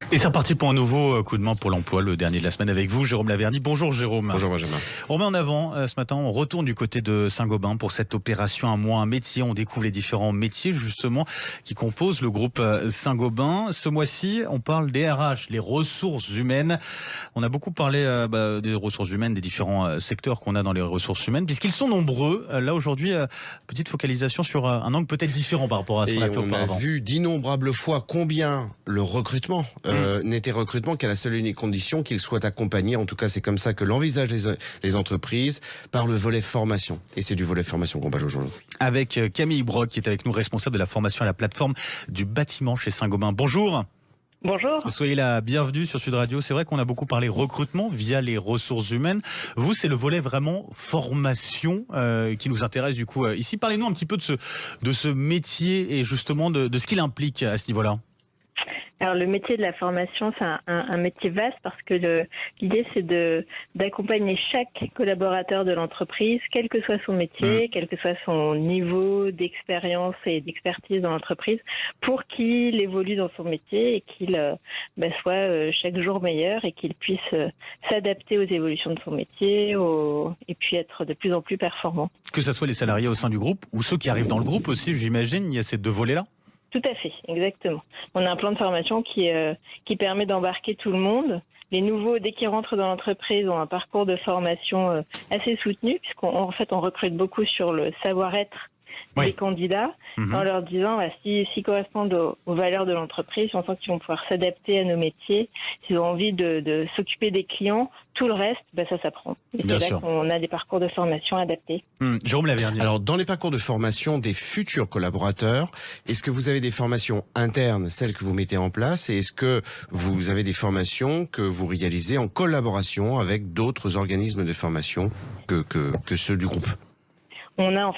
Et c'est reparti pour un nouveau coup de main pour l'emploi, le dernier de la semaine avec vous, Jérôme Laverny. Bonjour Jérôme. Bonjour Benjamin. On met en avant ce matin, on retourne du côté de Saint-Gobain pour cette opération Un mois, un métier. On découvre les différents métiers justement qui composent le groupe Saint-Gobain. Ce mois-ci, on parle des RH, les ressources humaines. On a beaucoup parlé des ressources humaines, des différents secteurs qu'on a dans les ressources humaines, puisqu'ils sont nombreux. Là aujourd'hui, petite focalisation sur un angle peut-être différent par rapport à ce qu'on a fait auparavant. On a vu d'innombrables fois combien le recrutement n'était recrutement qu'à la seule et unique condition qu'il soit accompagné, en tout cas c'est comme ça que l'envisagent les entreprises, par le volet formation. Et c'est du volet formation qu'on parle aujourd'hui. Avec Camille Brock qui est avec nous, responsable de la formation à la plateforme du bâtiment chez Saint-Gobain. Bonjour. Bonjour. Soyez la bienvenue sur Sud Radio. C'est vrai qu'on a beaucoup parlé recrutement via les ressources humaines. Vous, c'est le volet vraiment formation qui nous intéresse du coup ici. Parlez-nous un petit peu de ce métier et justement de ce qu'il implique à ce niveau-là. Alors le métier de la formation, c'est un métier vaste parce que l'idée c'est d'accompagner chaque collaborateur de l'entreprise, quel que soit son métier, quel que soit son niveau d'expérience et d'expertise dans l'entreprise, pour qu'il évolue dans son métier et qu'il soit chaque jour meilleur et qu'il puisse s'adapter aux évolutions de son métier et puis être de plus en plus performant. Que ce soit les salariés au sein du groupe ou ceux qui arrivent dans le groupe aussi, j'imagine, il y a ces deux volets-là. Tout à fait, exactement. On a un plan de formation qui permet d'embarquer tout le monde. Les nouveaux, dès qu'ils rentrent dans l'entreprise, ont un parcours de formation assez soutenu, puisqu'on on recrute beaucoup sur le savoir-être des candidats, en leur disant s'ils correspondent aux valeurs de l'entreprise, on sent qu'ils vont pouvoir s'adapter à nos métiers, s'ils ont envie de s'occuper des clients, tout le reste, ça s'apprend. Et c'est là qu'on a des parcours de formation adaptés. Jérôme Laverny. Alors, dans les parcours de formation des futurs collaborateurs, est-ce que vous avez des formations internes, celles que vous mettez en place, et est-ce que vous avez des formations que vous réalisez en collaboration avec d'autres organismes de formation que ceux du groupe ? On a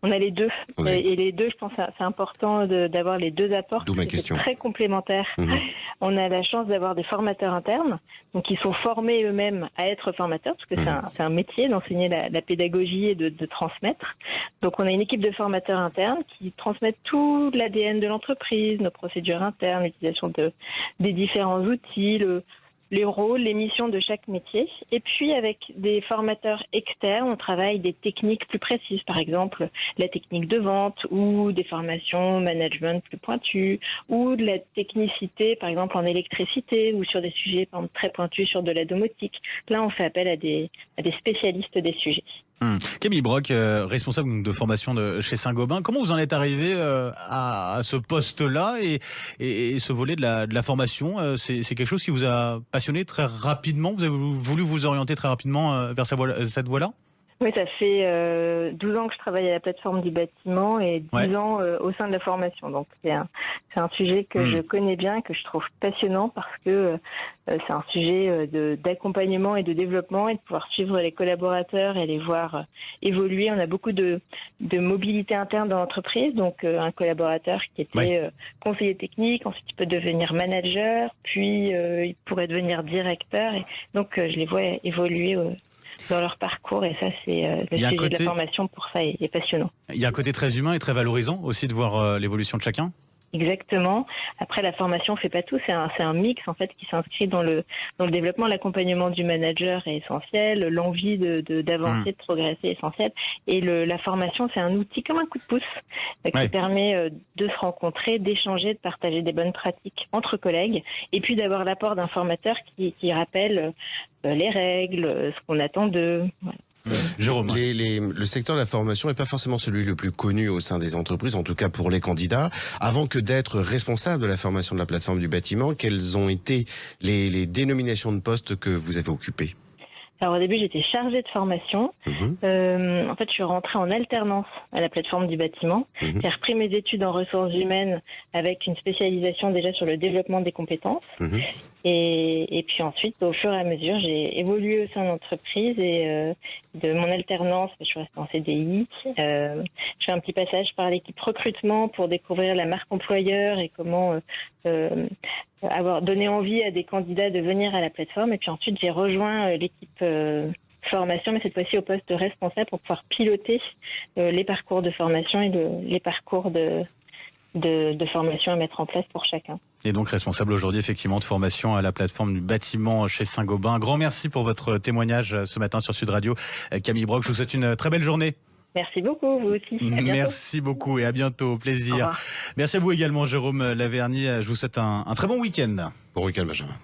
on a les deux. Oui. Et les deux, je pense que c'est important d'avoir les deux apports. D'où ma question. C'est très complémentaire. On a la chance d'avoir des formateurs internes, donc ils sont formés eux-mêmes à être formateurs, parce que c'est un métier d'enseigner la pédagogie et de transmettre. Donc on a une équipe de formateurs internes qui transmettent tout l'ADN de l'entreprise, nos procédures internes, l'utilisation des différents outils, les rôles, les missions de chaque métier. Et puis, avec des formateurs externes, on travaille des techniques plus précises. Par exemple, la technique de vente ou des formations management plus pointues ou de la technicité, par exemple, en électricité ou sur des sujets par exemple, très pointus sur de la domotique. Là, on fait appel à des spécialistes des sujets. Camille Brock, responsable de formation chez Saint-Gobain. Comment vous en êtes arrivé à ce poste-là et ce volet de la formation c'est quelque chose qui vous a passionné très rapidement. Vous avez voulu vous orienter très rapidement vers cette voie-là ? Oui, ça fait 12 ans que je travaille à la plateforme du bâtiment et 10 ans au sein de la formation. Donc c'est un sujet que je connais bien, que je trouve passionnant parce que c'est un sujet d'accompagnement et de développement et de pouvoir suivre les collaborateurs et les voir évoluer. On a beaucoup de mobilité interne dans l'entreprise. Donc un collaborateur qui était conseiller technique, ensuite il peut devenir manager, puis il pourrait devenir directeur. Et donc je les vois évoluer dans leur parcours et ça c'est le sujet de la formation pour ça est passionnant. Il y a un côté très humain et très valorisant aussi de voir l'évolution de chacun. Exactement. Après, la formation fait pas tout. C'est un mix en fait qui s'inscrit dans le développement. L'accompagnement du manager est essentiel. L'envie d'avancer, de progresser est essentielle. Et la formation, c'est un outil comme un coup de pouce qui permet de se rencontrer, d'échanger, de partager des bonnes pratiques entre collègues, et puis d'avoir l'apport d'un formateur qui rappelle les règles, ce qu'on attend d'eux. Voilà. Jérôme. Le secteur de la formation n'est pas forcément celui le plus connu au sein des entreprises, en tout cas pour les candidats. Avant que d'être responsable de la formation de la plateforme du bâtiment, quelles ont été les dénominations de postes que vous avez occupées ? Alors au début, j'étais chargée de formation. En fait, je suis rentrée en alternance à la plateforme du bâtiment. J'ai repris mes études en ressources humaines avec une spécialisation déjà sur le développement des compétences. Et puis ensuite, au fur et à mesure, j'ai évolué au sein de l'entreprise et de mon alternance, je suis restée en CDI. Je fais un petit passage par l'équipe recrutement pour découvrir la marque employeur et comment avoir donné envie à des candidats de venir à la plateforme. Et puis ensuite, j'ai rejoint l'équipe formation, mais cette fois-ci au poste de responsable pour pouvoir piloter les parcours de formation et les parcours de formation à mettre en place pour chacun. Et donc responsable aujourd'hui effectivement de formation à la plateforme du bâtiment chez Saint-Gobain. Un grand merci pour votre témoignage ce matin sur Sud Radio. Camille Broc, je vous souhaite une très belle journée. Merci beaucoup, vous aussi. Merci beaucoup et à bientôt. Au plaisir. Merci à vous également, Jérôme Laverny. Je vous souhaite un très bon week-end. Bon week-end, Benjamin.